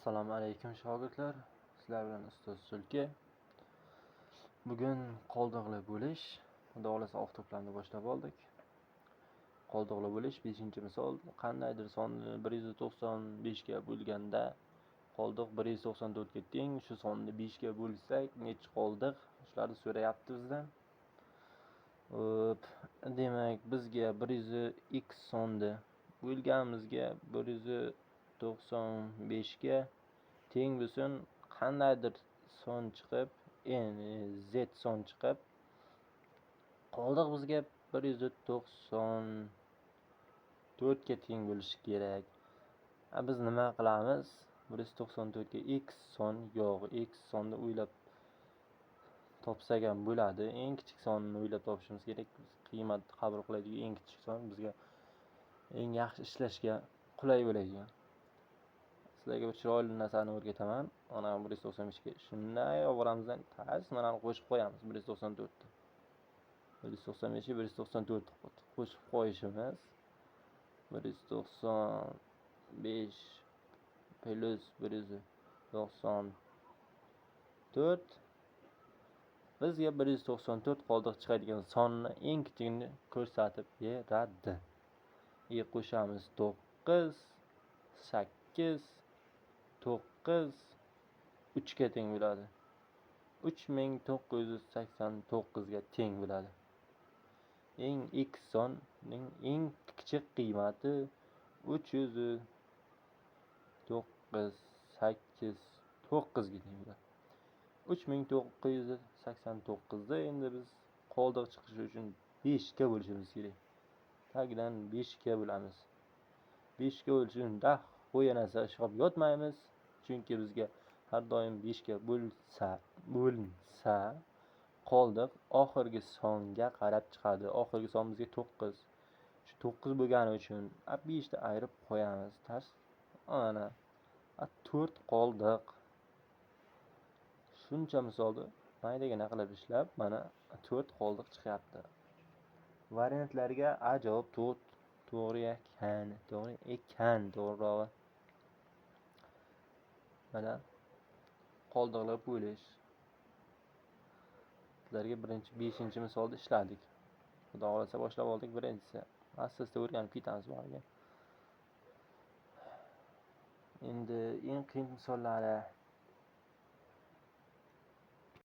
Assalomu alaykum shogirdlar. Sizlar bilan ustoz Sulka. Bugun qoldiqli bo'lish, xudo xolasa oftoblarni boshlab oldik. Qoldiqli bo'lish 5-misol. Qandaydir sonni 195 ga bo'lganda qoldiq 194 ga teng. Shu sonni 5 ga bo'lsak, nechta qoldiq? Shularni so'rayapti bizdan. Demak, bizga 100x sonni bo'lganimizga 195 ga teng bo'lsin, qandaydir son chiqib, z son chiqib, qoldiq bizga 194 ga teng bo'lishi kerak. Biz nima qilamiz? 194 ga x son yo'q, x sonni o'ylab topsak ham bo'ladi. Eng kichik sonni o'ylab topishimiz kerak. Qiymat qabul qiladigan eng kichik son bizga eng yaxshi ishlashga qulay bo'ladigan. Sizlarga bir chiroyli narsani o'rgataman. Mana 195 ga shunday ovoramizdan mana qo'shib qo'yamiz 194 ni. 195 ga 194 qo'shib qo'yishimiz 195 plus 194 bizga 194 qoldiq chiqadigan sonni eng kichigini ko'rsatib beradi. Qo'shamiz 9, 8, 9 3 ga teng bo'ladi. 3989 ga teng bo'ladi. Eng x sonning eng kichik qiymati 30989 ga teng bo'ladi. 3989 da endi biz qoldiq chiqishi uchun 5 ga bo'lishimiz kerak. Tagidan 5 ga bo'lamiz. 5 ga bo'lishunda qo'ya narsa ishqab yotmaymiz. Chunki bizga har doim 5 ga bo'linsa qoldiq oxirgi songa qarab chiqadi. Oxirgi son bizga 9. Shu 9 bo'lgani uchun 5 ni ayirib qo'yamiz. Mana 4 qoldiq. Shuncha misolni maydagina qilib ishlab, mana 4 qoldiq chiqyapti. Variantlarga A javob to'g'ri ekan, to'g'rirog'i. Mana qoldiqlar bo'lish. Sizlarga 5-misolda ishladik. Xudo xolasa boshlab oldik birinchisi. Asta-asta o'rganib ketamiz bariga. Endi eng qiyin misollari